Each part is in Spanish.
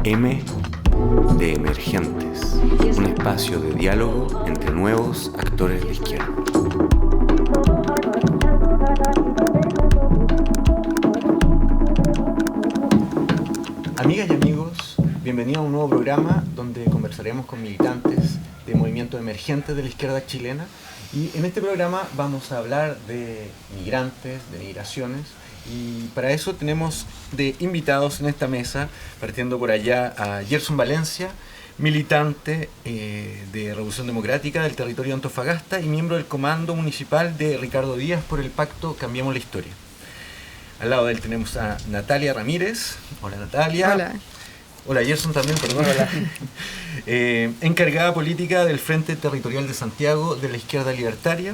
M de Emergentes, un espacio de diálogo entre nuevos actores de izquierda. Amigas y amigos, bienvenidos a un nuevo programa donde conversaremos con militantes de movimientos emergentes de la izquierda chilena. Y en este programa vamos a hablar de migrantes, de migraciones, y para eso tenemos de invitados en esta mesa, partiendo por allá a Gerson Valencia, militante de Revolución Democrática del territorio de Antofagasta y miembro del comando municipal de Ricardo Díaz por el pacto Cambiemos la Historia. Al lado de él tenemos a Natalia Ramírez. Hola Natalia. Hola. Hola Gerson también, perdón. Hola. Encargada política del Frente Territorial de Santiago de la Izquierda Libertaria.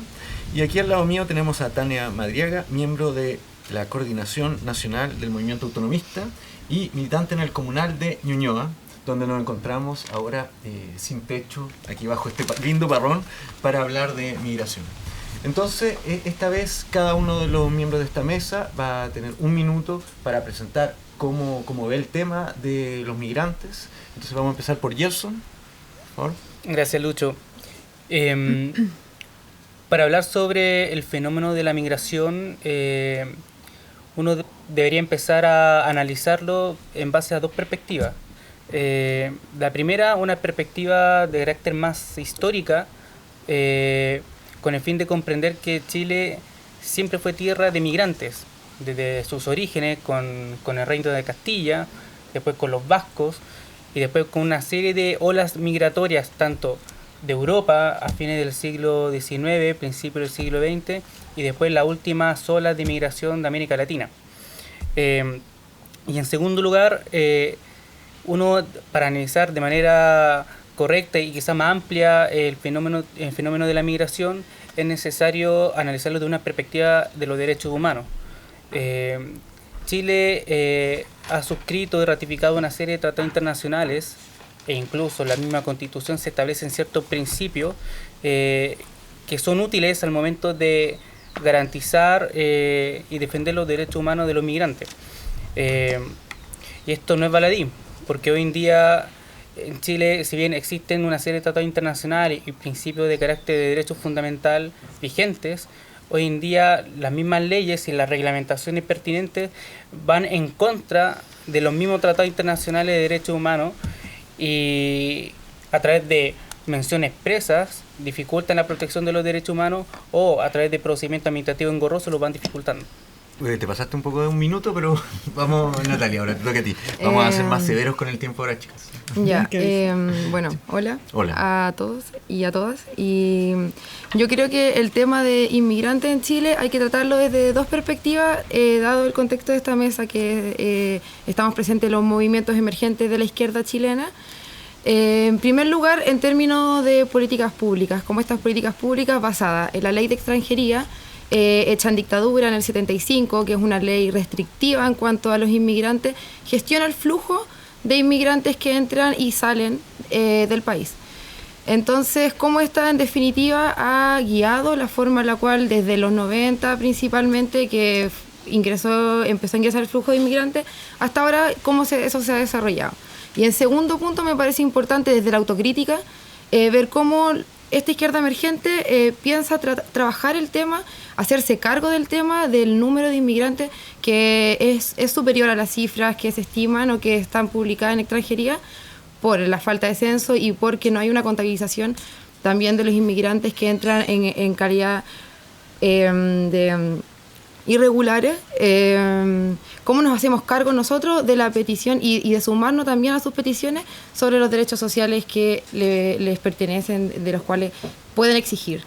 Y aquí al lado mío tenemos a Tania Madriaga, miembro de la Coordinación Nacional del Movimiento Autonomista y militante en el Comunal de Ñuñoa, donde nos encontramos ahora sin techo, aquí bajo este lindo parrón, para hablar de migración. Entonces, esta vez cada uno de los miembros de esta mesa va a tener un minuto para presentar cómo ve el tema de los migrantes. Entonces vamos a empezar por Gerson, por favor. Gracias, Lucho. Para hablar sobre el fenómeno de la migración, uno debería empezar a analizarlo en base a dos perspectivas. La primera, una perspectiva de carácter más histórica, con el fin de comprender que Chile siempre fue tierra de migrantes, desde sus orígenes con el Reino de Castilla, después con los vascos, y después con una serie de olas migratorias, tanto de Europa a fines del siglo XIX, principios del siglo XX, y después las últimas olas de migración de América Latina. Y en segundo lugar, uno, para analizar de manera correcta y quizá más amplia el fenómeno de la migración, es necesario analizarlo de una perspectiva de los derechos humanos. Chile ha suscrito y ratificado una serie de tratados internacionales, e incluso la misma Constitución se establecen ciertos principios que son útiles al momento de garantizar y defender los derechos humanos de los migrantes. Y esto no es baladí, porque hoy en día en Chile, si bien existen una serie de tratados internacionales y principios de carácter de derecho fundamental vigentes, hoy en día las mismas leyes y las reglamentaciones pertinentes van en contra de los mismos tratados internacionales de derechos humanos y a través de menciones expresas dificultan la protección de los derechos humanos o a través de procedimientos administrativos engorrosos los van dificultando. Te pasaste un poco de un minuto, pero vamos, Natalia, ahora te toca a ti. Vamos a ser más severos con el tiempo ahora, chicas. Ya, bueno, hola a todos y a todas. Y yo creo que el tema de inmigrantes en Chile hay que tratarlo desde dos perspectivas, dado el contexto de esta mesa que estamos presentes los movimientos emergentes de la izquierda chilena. En primer lugar, en términos de políticas públicas, como estas políticas públicas basadas en la ley de extranjería, hecha en dictadura en el 75, que es una ley restrictiva en cuanto a los inmigrantes, gestiona el flujo de inmigrantes que entran y salen del país. Entonces, cómo esta en definitiva ha guiado la forma en la cual desde los 90 principalmente, que empezó a ingresar el flujo de inmigrantes, hasta ahora cómo eso se ha desarrollado. Y en segundo punto me parece importante desde la autocrítica ver cómo esta izquierda emergente piensa trabajar el tema, hacerse cargo del tema del número de inmigrantes que es superior a las cifras que se estiman o que están publicadas en extranjería por la falta de censo y porque no hay una contabilización también de los inmigrantes que entran en calidad de irregulares. ¿Cómo nos hacemos cargo nosotros de la petición y de sumarnos también a sus peticiones sobre los derechos sociales que les pertenecen, de los cuales pueden exigir?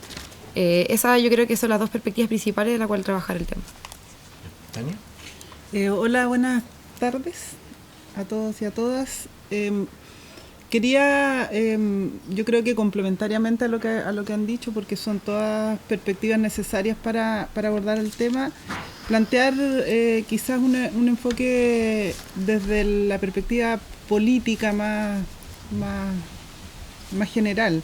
Yo creo que son las dos perspectivas principales de las cuales trabajar el tema. ¿Tania? Hola, buenas tardes a todos y a todas. Quería, yo creo que complementariamente a lo que han dicho, porque son todas perspectivas necesarias para abordar el tema, plantear quizás un enfoque desde la perspectiva política más general.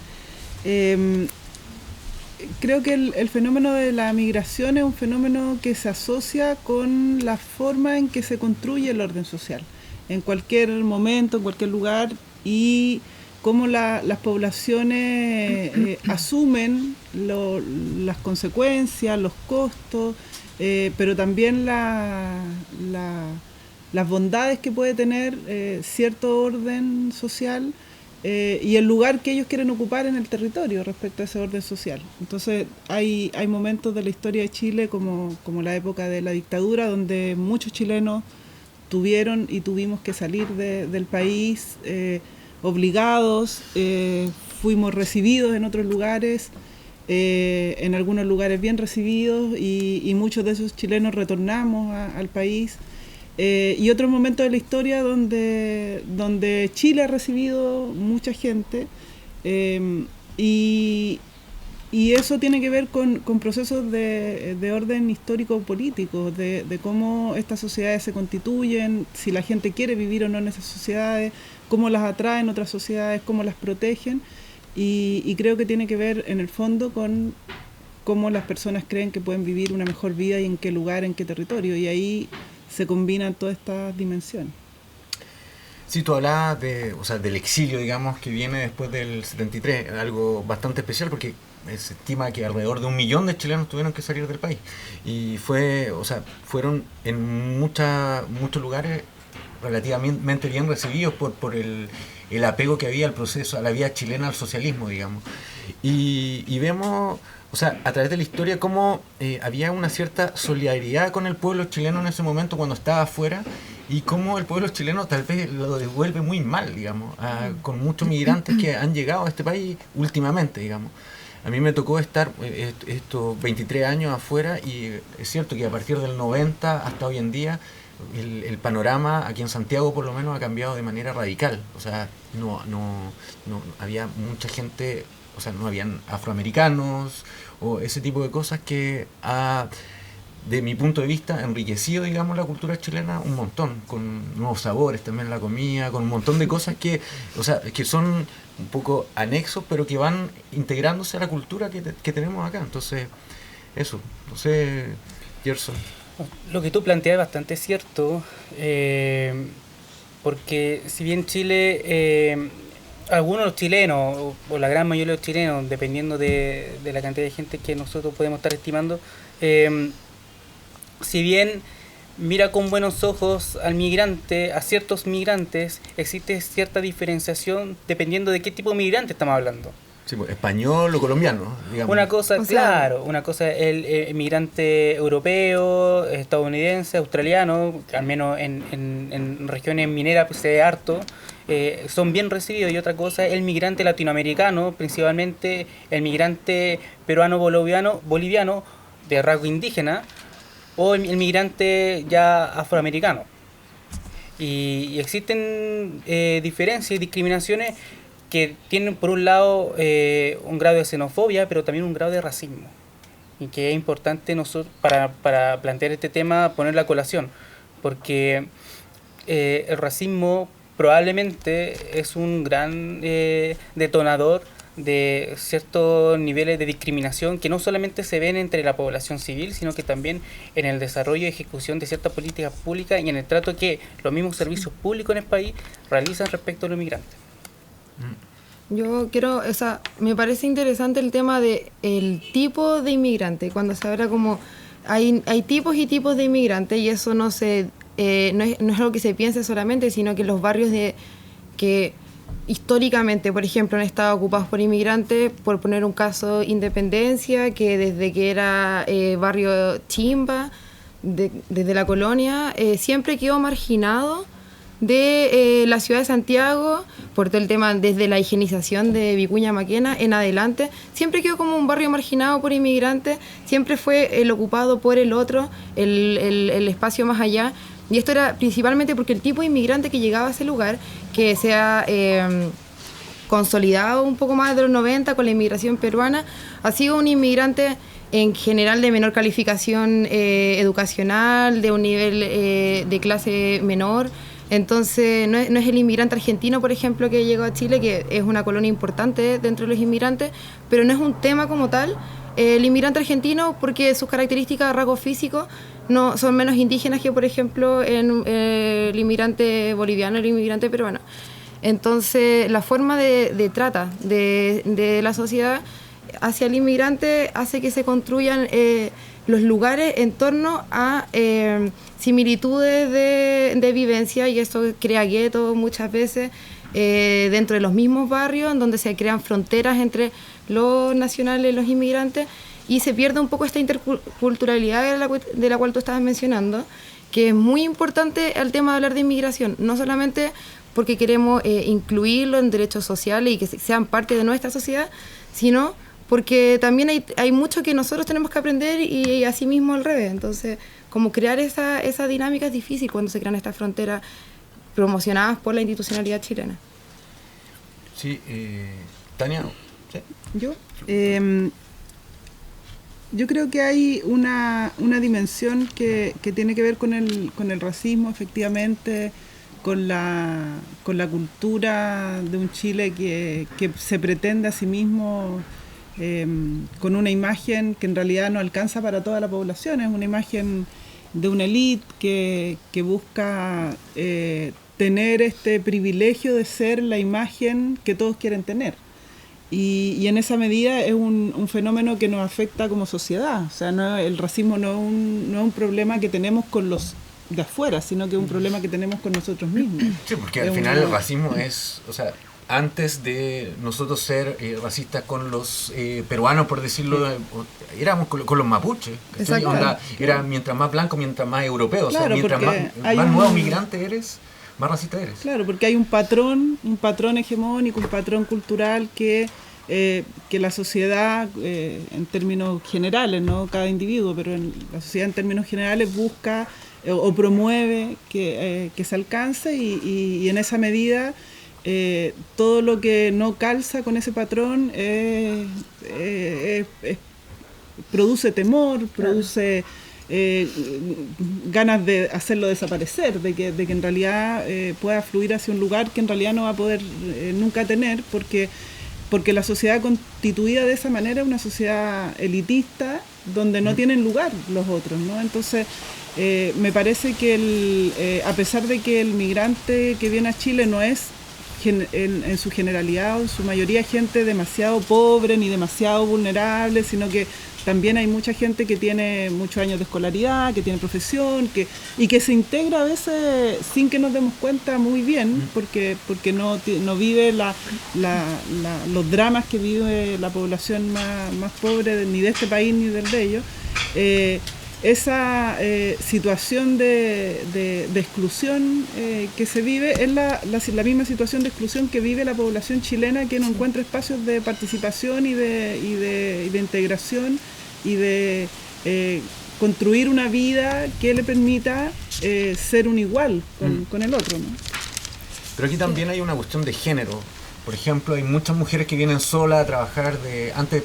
Creo que el fenómeno de la migración es un fenómeno que se asocia con la forma en que se construye el orden social. en cualquier momento, en cualquier lugar, y cómo las poblaciones asumen las consecuencias, los costos, pero también las bondades que puede tener cierto orden social y el lugar que ellos quieren ocupar en el territorio respecto a ese orden social. Entonces hay momentos de la historia de Chile como la época de la dictadura, donde muchos chilenos tuvieron y tuvimos que salir del país obligados, fuimos recibidos en otros lugares, en algunos lugares bien recibidos, y muchos de esos chilenos retornamos al país. Y otros momentos de la historia donde Chile ha recibido mucha gente, y eso tiene que ver con procesos de orden histórico-político, de cómo estas sociedades se constituyen, si la gente quiere vivir o no en esas sociedades, cómo las atraen otras sociedades, cómo las protegen, y creo que tiene que ver en el fondo con cómo las personas creen que pueden vivir una mejor vida y en qué lugar, en qué territorio, y ahí se combinan todas estas dimensiones. Sí, tú hablabas del exilio, digamos, que viene después del 73, algo bastante especial porque se estima que alrededor de 1 millón de chilenos tuvieron que salir del país, y fueron en muchos lugares relativamente bien recibidos por el apego que había al proceso, a la vida chilena, al socialismo, digamos. Y vemos, a través de la historia, cómo había una cierta solidaridad con el pueblo chileno en ese momento cuando estaba afuera, y cómo el pueblo chileno tal vez lo devuelve muy mal, digamos, con muchos migrantes que han llegado a este país últimamente, digamos. A mí me tocó estar estos 23 años afuera, y es cierto que a partir del 90 hasta hoy en día el panorama aquí en Santiago por lo menos ha cambiado de manera radical. No había mucha gente, no habían afroamericanos o ese tipo de cosas que de mi punto de vista, enriquecido, digamos, la cultura chilena un montón, con nuevos sabores también en la comida, con un montón de cosas que son un poco anexos, pero que van integrándose a la cultura que tenemos acá. Entonces, eso, no sé, Gerson. Lo que tú planteas es bastante cierto, porque si bien Chile, algunos de los chilenos, o la gran mayoría de los chilenos, dependiendo de la cantidad de gente que nosotros podemos estar estimando, si bien mira con buenos ojos al migrante, a ciertos migrantes, existe cierta diferenciación dependiendo de qué tipo de migrante estamos hablando. Sí, pues, español o colombiano, digamos. Una cosa es el migrante europeo, estadounidense, australiano, al menos en regiones mineras pues, se ve harto, son bien recibidos, y otra cosa es el migrante latinoamericano, principalmente el migrante peruano-boliviano de rasgo indígena, o el migrante ya afroamericano. Y existen diferencias y discriminaciones que tienen por un lado un grado de xenofobia, pero también un grado de racismo, y que es importante nosotros para plantear este tema ponerlo a colación, porque el racismo probablemente es un gran detonador de ciertos niveles de discriminación que no solamente se ven entre la población civil, sino que también en el desarrollo y ejecución de ciertas políticas públicas y en el trato que los mismos servicios públicos en el país realizan respecto a los migrantes. Yo me parece interesante el tema de el tipo de inmigrante, cuando se habla como hay tipos y tipos de inmigrantes, y eso no es algo que se piense solamente, sino que los barrios que históricamente, por ejemplo, han estado ocupados por inmigrantes, por poner un caso, Independencia, que desde que era barrio Chimba, desde la colonia, siempre quedó marginado de la ciudad de Santiago, por todo el tema desde la higienización de Vicuña Maquena en adelante, siempre quedó como un barrio marginado por inmigrantes, siempre fue el ocupado por el otro, el espacio más allá. Y esto era principalmente porque el tipo de inmigrante que llegaba a ese lugar, que se ha consolidado un poco más de los 90 con la inmigración peruana, ha sido un inmigrante en general de menor calificación educacional, de un nivel de clase menor. Entonces no es el inmigrante argentino, por ejemplo, que llegó a Chile, que es una colonia importante dentro de los inmigrantes, pero no es un tema como tal el inmigrante argentino, porque sus características de rasgo físico no son menos indígenas que, por ejemplo, en el inmigrante boliviano y el inmigrante peruano. Entonces, la forma de trata de la sociedad hacia el inmigrante hace que se construyan los lugares en torno a similitudes de vivencia, y eso crea guetos muchas veces dentro de los mismos barrios, en donde se crean fronteras entre los nacionales y los inmigrantes, y se pierde un poco esta interculturalidad de la cual tú estabas mencionando, que es muy importante al tema de hablar de inmigración, no solamente porque queremos incluirlo en derechos sociales y que sean parte de nuestra sociedad, sino porque también hay mucho que nosotros tenemos que aprender y así mismo al revés. Entonces, como crear esa dinámica es difícil cuando se crean estas fronteras promocionadas por la institucionalidad chilena. Sí, Tania, ¿sí? Yo creo que hay una dimensión que tiene que ver con el racismo, efectivamente, con la cultura de un Chile que se pretende a sí mismo con una imagen que en realidad no alcanza para toda la población. Es una imagen de una élite que busca tener este privilegio de ser la imagen que todos quieren tener. Y en esa medida es un fenómeno que nos afecta como sociedad. O sea, el racismo no es un problema que tenemos con los de afuera, sino que es un problema que tenemos con nosotros mismos. Sí, porque al final el racismo es, o sea, antes de nosotros ser racistas con los peruanos, por decirlo, éramos con los mapuches. Era mientras más blanco, mientras más europeo. Claro, o sea, mientras más nuevo migrante eres, más racista eres. Claro, porque hay un patrón hegemónico, un patrón cultural que la sociedad, en términos generales, no cada individuo, pero la sociedad en términos generales busca o promueve que se alcance, y en esa medida todo lo que no calza con ese patrón produce temor, produce ganas de hacerlo desaparecer, de que en realidad pueda fluir hacia un lugar que en realidad no va a poder nunca tener, porque la sociedad constituida de esa manera es una sociedad elitista donde no tienen lugar los otros, ¿no? Entonces me parece que a pesar de que el migrante que viene a Chile no es en su generalidad o en su mayoría gente demasiado pobre ni demasiado vulnerable, sino que también hay mucha gente que tiene muchos años de escolaridad, que tiene profesión, y que se integra a veces sin que nos demos cuenta muy bien, porque no vive los dramas que vive la población más pobre ni de este país ni del de ellos. Esa situación de exclusión que se vive es la misma situación de exclusión que vive la población chilena, que no encuentra espacios de participación y de integración y de construir una vida que le permita ser un igual con el otro, ¿no? Pero aquí también hay una cuestión de género. Por ejemplo, hay muchas mujeres que vienen solas a trabajar antes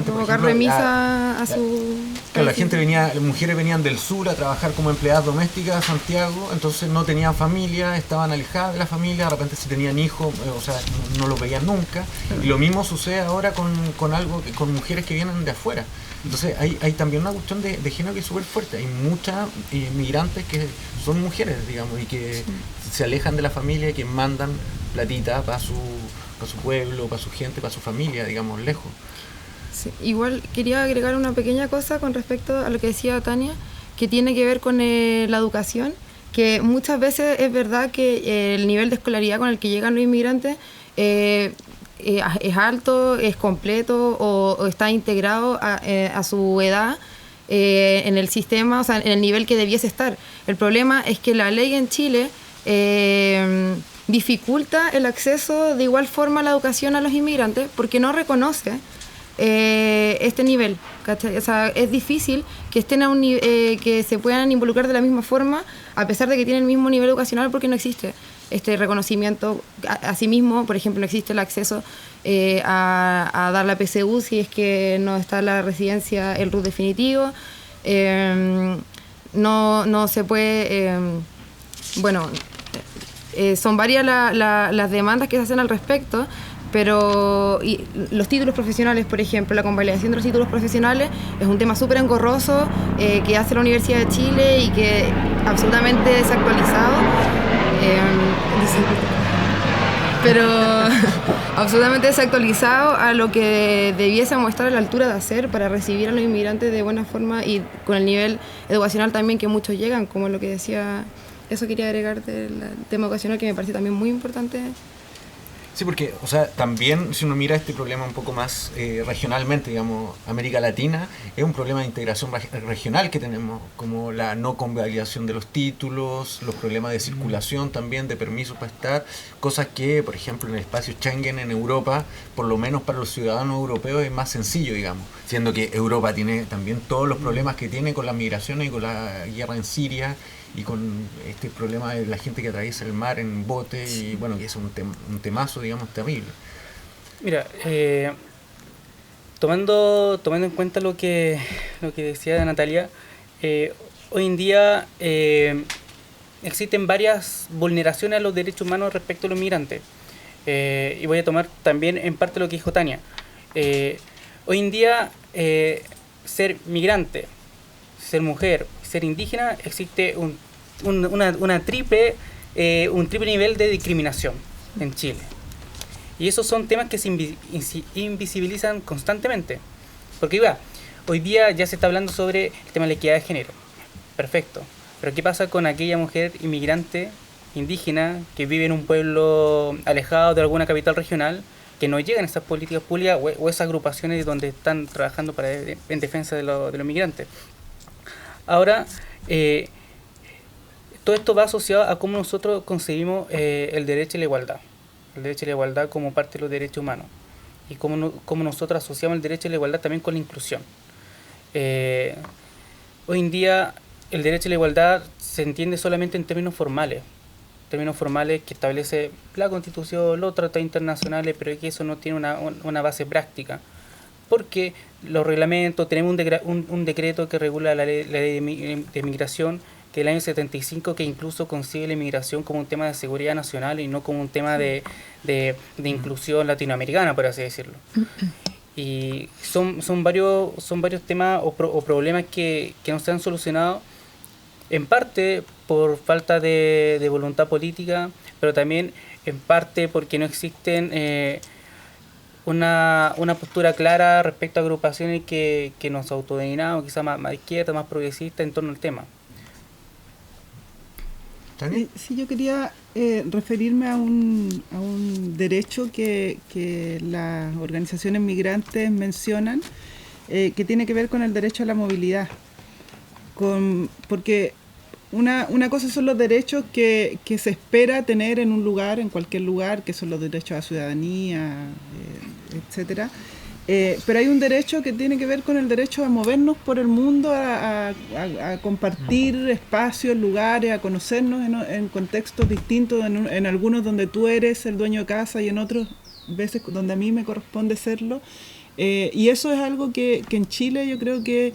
provocar remisa a su... Claro, las mujeres venían del sur a trabajar como empleadas domésticas a Santiago, entonces no tenían familia, estaban alejadas de la familia, de repente si tenían hijos, o sea, no los veían nunca. Y lo mismo sucede ahora con mujeres que vienen de afuera. Entonces hay también una cuestión de género que es súper fuerte. Hay muchas migrantes que son mujeres, digamos, y que se alejan de la familia y que mandan platita para su pueblo, para su gente, para su familia, digamos, lejos. Sí, igual quería agregar una pequeña cosa con respecto a lo que decía Tania, que tiene que ver con la educación, que muchas veces es verdad que el nivel de escolaridad con el que llegan los inmigrantes es alto, es completo o está integrado a su edad en el sistema, o sea, en el nivel que debiese estar. El problema es que la ley en Chile dificulta el acceso de igual forma a la educación a los inmigrantes porque no reconoce este nivel, ¿cachai? O sea, es difícil que estén que se puedan involucrar de la misma forma a pesar de que tienen el mismo nivel educacional, porque no existe este reconocimiento. Asimismo, por ejemplo, no existe el acceso a dar la PSU si es que no está la residencia, el RUT definitivo. No se puede... son varias las demandas que se hacen al respecto, pero los títulos profesionales, por ejemplo, la convalidación de los títulos profesionales es un tema súper engorroso que hace la Universidad de Chile y que absolutamente desactualizado. pero absolutamente desactualizado a lo que debiésemos estar a la altura de hacer para recibir a los inmigrantes de buena forma y con el nivel educacional también que muchos llegan, como lo que decía, eso quería agregar del tema educacional que me parece también muy importante. Sí, porque, o sea, también si uno mira este problema un poco más regionalmente, digamos, América Latina, es un problema de integración regional que tenemos, como la no convalidación de los títulos, los problemas de circulación también, de permisos para estar, cosas que, por ejemplo, en el espacio Schengen en Europa, por lo menos para los ciudadanos europeos es más sencillo, digamos, siendo que Europa tiene también todos los problemas que tiene con las migraciones y con la guerra en Siria, y con este problema de la gente que atraviesa el mar en bote, y bueno, que es un temazo, digamos, terrible. Mira, tomando en cuenta lo que decía Natalia, hoy en día existen varias vulneraciones a los derechos humanos respecto a los migrantes. Y voy a tomar también en parte lo que dijo Tania. Hoy en día, ser migrante, ser mujer, ser indígena, existe un triple nivel de discriminación en Chile. Y esos son temas que se invisibilizan constantemente. Porque hoy día ya se está hablando sobre el tema de la equidad de género. Perfecto. Pero ¿qué pasa con aquella mujer inmigrante indígena que vive en un pueblo alejado de alguna capital regional, que no llegan a esas políticas públicas o esas agrupaciones donde están trabajando en defensa de los migrantes? Ahora, todo esto va asociado a cómo nosotros concebimos el derecho a la igualdad. El derecho a la igualdad como parte de los derechos humanos. Y cómo nosotros asociamos el derecho a la igualdad también con la inclusión. Hoy en día, el derecho a la igualdad se entiende solamente en términos formales. Términos formales que establece la Constitución, los tratados internacionales, pero que eso no tiene una base práctica. Porque los reglamentos, tenemos un decreto que regula la ley de migración, que es el año 75, que incluso concibe la inmigración como un tema de seguridad nacional y no como un tema de inclusión latinoamericana, por así decirlo. Y son varios temas o problemas que no se han solucionado, en parte por falta de voluntad política, pero también en parte porque no existen una postura clara respecto a agrupaciones que nos autodenominamos, quizás más izquierda, más progresista en torno al tema. Sí, yo quería referirme a un derecho que las organizaciones migrantes mencionan, que tiene que ver con el derecho a la movilidad. Porque una cosa son los derechos que se espera tener en un lugar, en cualquier lugar, que son los derechos a la ciudadanía, etcétera. Pero hay un derecho que tiene que ver con el derecho a movernos por el mundo, a compartir espacios, lugares, a conocernos en contextos distintos, en algunos donde tú eres el dueño de casa y en otros veces donde a mí me corresponde serlo. Y eso es algo que en Chile yo creo que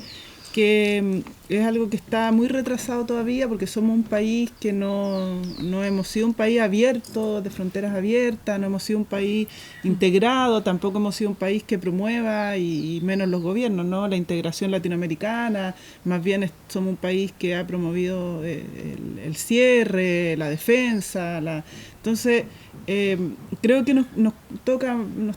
es algo que está muy retrasado todavía, porque somos un país que no hemos sido un país abierto, de fronteras abiertas, no hemos sido un país integrado, tampoco hemos sido un país que promueva, y menos los gobiernos, ¿no?, la integración latinoamericana. Más bien somos un país que ha promovido el cierre, la defensa, entonces creo que nos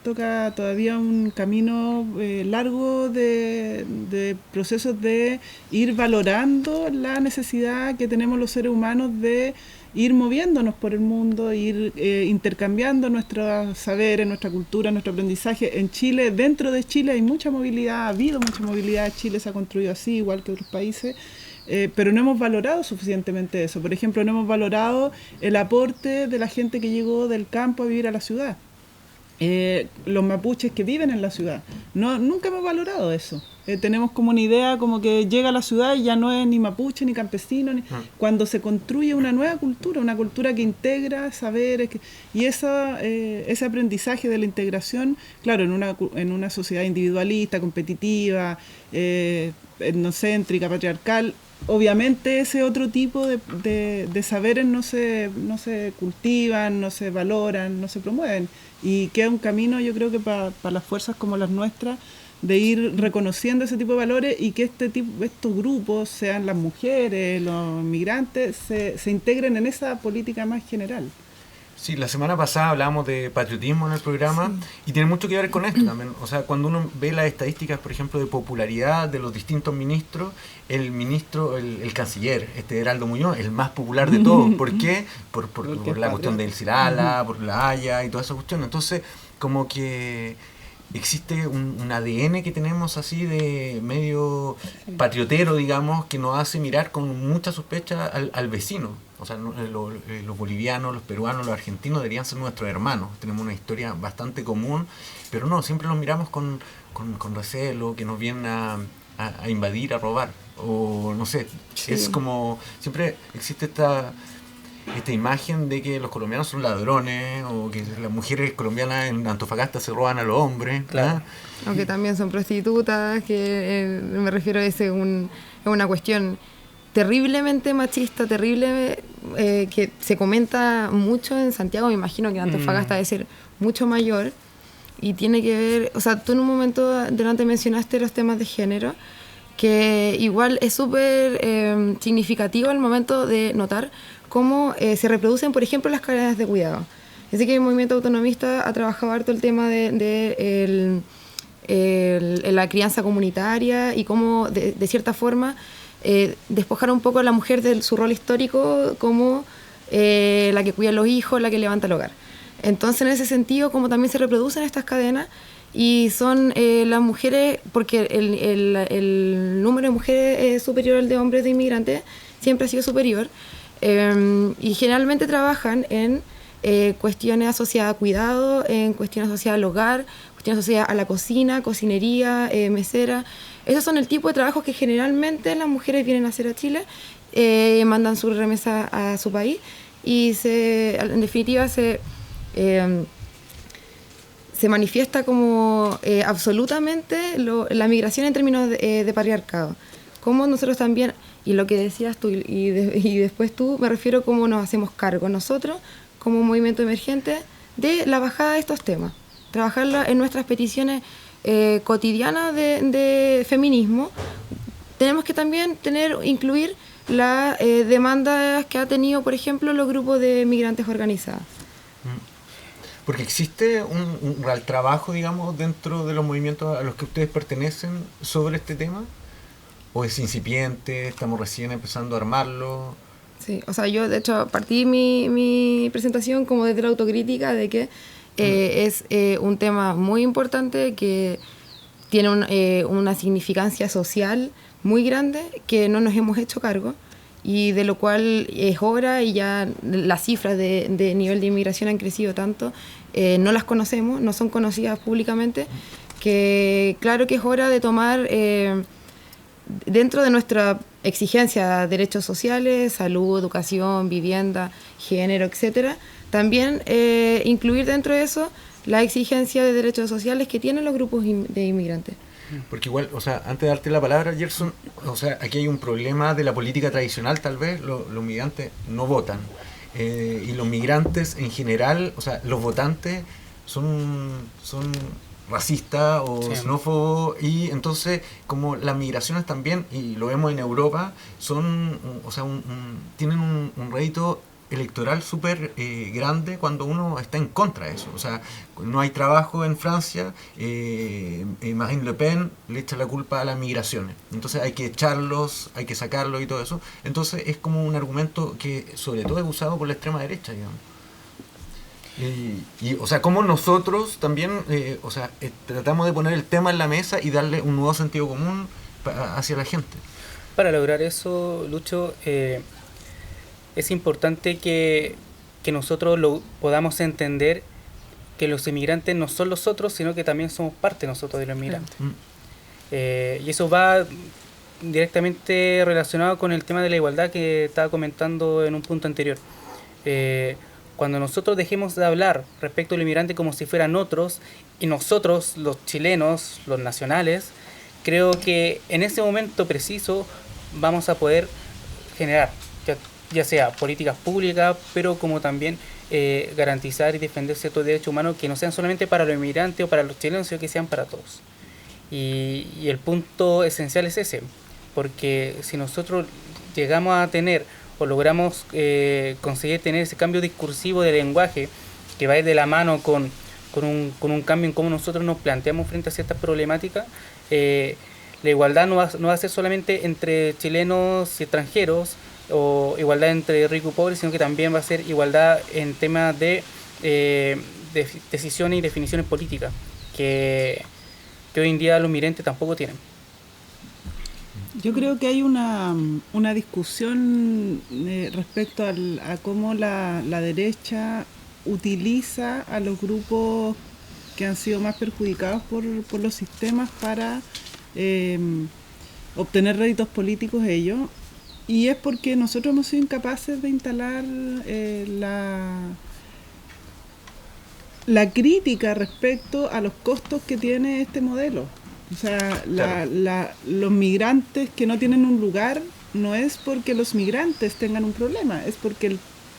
toca todavía un camino largo de procesos de ir valorando la necesidad que tenemos los seres humanos de ir moviéndonos por el mundo, ir intercambiando nuestros saberes, nuestra cultura, nuestro aprendizaje. En Chile, dentro de Chile hay mucha movilidad, ha habido mucha movilidad, Chile se ha construido así, igual que otros países. Pero no hemos valorado suficientemente eso. Por ejemplo, no hemos valorado el aporte de la gente que llegó del campo a vivir a la ciudad. Los mapuches que viven en la ciudad. Nunca hemos valorado eso. Tenemos como una idea como que llega a la ciudad y ya no es ni mapuche ni campesino. Cuando se construye una nueva cultura, una cultura que integra saberes. Y ese aprendizaje de la integración, claro, en una sociedad individualista, competitiva, etnocéntrica, patriarcal, obviamente ese otro tipo de saberes no se cultivan, no se valoran, no se promueven, y queda un camino, yo creo que para las fuerzas como las nuestras, de ir reconociendo ese tipo de valores y que estos grupos, sean las mujeres, los migrantes, se integren en esa política más general. Sí, la semana pasada hablábamos de patriotismo en el programa y tiene mucho que ver con esto también. O sea, cuando uno ve las estadísticas, por ejemplo, de popularidad de los distintos ministros, el canciller, Heraldo Muñoz, el más popular de todos. ¿Por qué? Por la cuestión del Cirala, por la Haya y toda esa cuestión. Entonces, como que existe un ADN que tenemos así de medio patriotero, digamos, que nos hace mirar con mucha sospecha al vecino. O sea, los bolivianos, los peruanos, los argentinos deberían ser nuestros hermanos. Tenemos una historia bastante común, pero no, siempre los miramos con recelo, que nos vienen a invadir, a robar. O no sé, es como, siempre existe esta imagen de que los colombianos son ladrones o que las mujeres colombianas en Antofagasta se roban a los hombres. Claro. Aunque también son prostitutas, que me refiero a es una cuestión terriblemente machista, que se comenta mucho en Santiago, me imagino que en Antofagasta debe ser mucho mayor, y tiene que ver, o sea, tú en un momento delante mencionaste los temas de género, que igual es súper significativo al momento de notar cómo se reproducen, por ejemplo, las cadenas de cuidado. Así que el movimiento autonomista ha trabajado harto el tema de la crianza comunitaria y cómo, de cierta forma, despojar un poco a la mujer de su rol histórico como la que cuida a los hijos, la que levanta el hogar. Entonces, en ese sentido, como también se reproducen estas cadenas, y son las mujeres, porque el número de mujeres es superior al de hombres de inmigrantes, siempre ha sido superior, y generalmente trabajan en cuestiones asociadas a cuidado, en cuestiones asociadas al hogar, cuestiones asociadas a la cocina, cocinería, mesera. Esos son el tipo de trabajos que generalmente las mujeres vienen a hacer a Chile, mandan su remesa a su país y en definitiva se manifiesta como absolutamente la migración en términos de patriarcado. Como nosotros también, y lo que decías tú y después tú, me refiero a cómo nos hacemos cargo nosotros como movimiento emergente de la bajada de estos temas, trabajarla en nuestras peticiones cotidianas de feminismo. Tenemos que también incluir las demandas que ha tenido, por ejemplo, los grupos de migrantes organizados. Porque existe un real trabajo, digamos, dentro de los movimientos a los que ustedes pertenecen sobre este tema, o es incipiente, estamos recién empezando a armarlo. Sí, o sea, yo de hecho partí mi presentación como desde la autocrítica de que es un tema muy importante que tiene una significancia social muy grande que no nos hemos hecho cargo y de lo cual es hora, y ya las cifras de nivel de inmigración han crecido tanto, no las conocemos, no son conocidas públicamente, que claro que es hora de tomar dentro de nuestra exigencia, derechos sociales, salud, educación, vivienda, género, etcétera, también incluir dentro de eso la exigencia de derechos sociales que tienen los grupos de inmigrantes. Porque igual, o sea, antes de darte la palabra, Gerson, o sea, aquí hay un problema de la política tradicional, tal vez, los migrantes no votan. Y los migrantes en general, o sea, los votantes son racistas o xenófobos, y entonces, como las migraciones también, y lo vemos en Europa, tienen un rédito electoral súper grande cuando uno está en contra de eso. O sea, no hay trabajo en Francia, Marine Le Pen le echa la culpa a las migraciones. Entonces hay que echarlos, hay que sacarlos y todo eso. Entonces es como un argumento que sobre todo es usado por la extrema derecha, digamos. Y o sea, como nosotros también, tratamos de poner el tema en la mesa y darle un nuevo sentido común hacia la gente. Para lograr eso, Lucho, es importante que nosotros lo podamos entender, que los inmigrantes no son los otros, sino que también somos parte nosotros de los inmigrantes. Y eso va directamente relacionado con el tema de la igualdad que estaba comentando en un punto anterior. Cuando nosotros dejemos de hablar respecto al inmigrante como si fueran otros, y nosotros, los chilenos, los nacionales, creo que en ese momento preciso vamos a poder generar ya sea políticas públicas, pero como también garantizar y defender ciertos derechos humanos que no sean solamente para los inmigrantes o para los chilenos, sino que sean para todos. Y el punto esencial es ese, porque si nosotros llegamos a tener o logramos conseguir tener ese cambio discursivo de lenguaje que va a ir de la mano con un cambio en cómo nosotros nos planteamos frente a ciertas problemáticas, la igualdad no va a ser solamente entre chilenos y extranjeros, o igualdad entre rico y pobre, sino que también va a ser igualdad en temas de decisiones y definiciones políticas que hoy en día los migrantes tampoco tienen. Yo creo que hay una discusión respecto a cómo la derecha utiliza a los grupos que han sido más perjudicados por los sistemas para obtener réditos políticos ellos, y es porque nosotros hemos sido incapaces de instalar la crítica respecto a los costos que tiene este modelo. O sea, los migrantes que no tienen un lugar no es porque los migrantes tengan un problema, es porque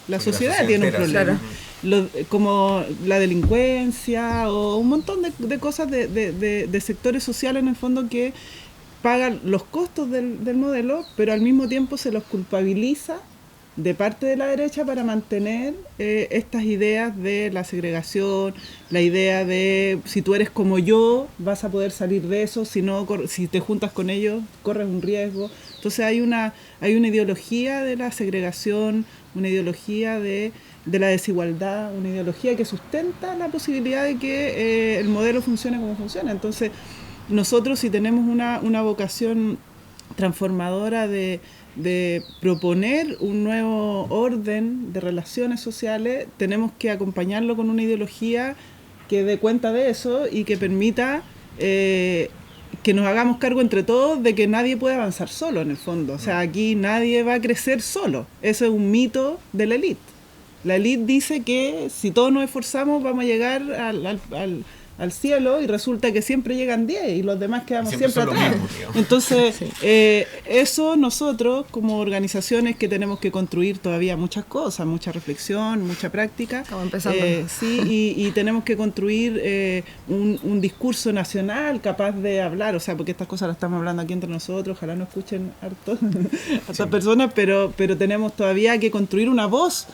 la sociedad tiene un problema. Claro. Como la delincuencia o un montón de cosas de sectores sociales en el fondo que pagan los costos del modelo, pero al mismo tiempo se los culpabiliza de parte de la derecha para mantener estas ideas de la segregación, la idea de si tú eres como yo vas a poder salir de eso, si te juntas con ellos corres un riesgo. Entonces hay una ideología de la segregación, una ideología de la desigualdad, una ideología que sustenta la posibilidad de que el modelo funcione como funciona. Entonces nosotros, si tenemos una vocación transformadora de proponer un nuevo orden de relaciones sociales, tenemos que acompañarlo con una ideología que dé cuenta de eso y que permita que nos hagamos cargo entre todos de que nadie puede avanzar solo, en el fondo. O sea, aquí nadie va a crecer solo. Eso es un mito de la élite. La élite dice que si todos nos esforzamos vamos a llegar al cielo, y resulta que siempre llegan 10 y los demás quedamos siempre atrás. Entonces, eso nosotros como organizaciones que tenemos que construir todavía muchas cosas, mucha reflexión, mucha práctica. Estamos empezando. Y tenemos que construir un discurso nacional capaz de hablar, o sea, porque estas cosas las estamos hablando aquí entre nosotros, ojalá no escuchen harto a estas personas, pero tenemos todavía que construir una voz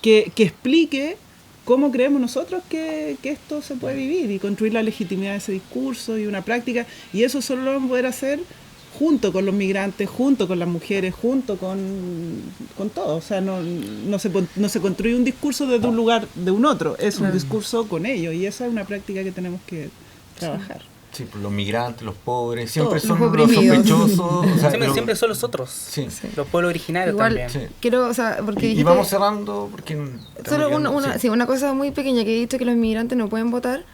que explique cómo creemos nosotros que esto se puede vivir y construir la legitimidad de ese discurso y una práctica, y eso solo lo vamos a poder hacer junto con los migrantes, junto con las mujeres, junto con todo. O sea, no se construye un discurso desde un lugar de un otro, es un discurso con ellos, y esa es una práctica que tenemos que trabajar. Sí, los migrantes, los pobres, siempre son los sospechosos. O sea, siempre son los otros, los pueblos originarios. Igual, también. Sí. Quiero, o sea, porque y vamos cerrando, porque solo una cosa muy pequeña, que he dicho que los migrantes no pueden votar,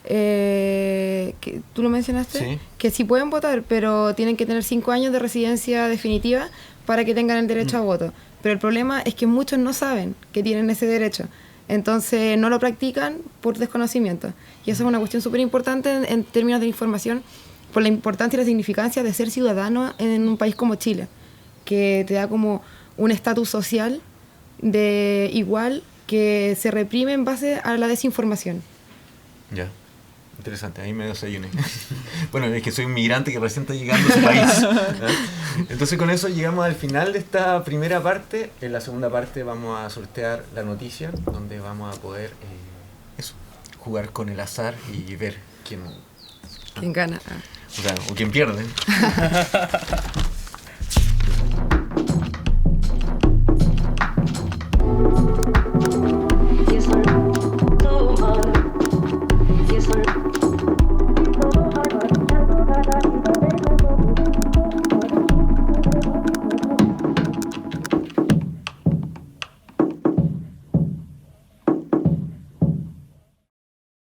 que tú lo mencionaste, que sí pueden votar, pero tienen que tener 5 años de residencia definitiva para que tengan el derecho a voto. Pero el problema es que muchos no saben que tienen ese derecho. Entonces no lo practican por desconocimiento. Y eso es una cuestión súper importante en términos de información, por la importancia y la significancia de ser ciudadano en un país como Chile, que te da como un estatus social de igual, que se reprime en base a la desinformación. Ya, interesante, ahí me desayuné. Bueno, es que soy un migrante que recién está llegando a su país. Entonces con eso llegamos al final de esta primera parte. En la segunda parte vamos a sortear la noticia, donde vamos a poder jugar con el azar y ver quién gana. O sea, o quién pierde. Yes, sir.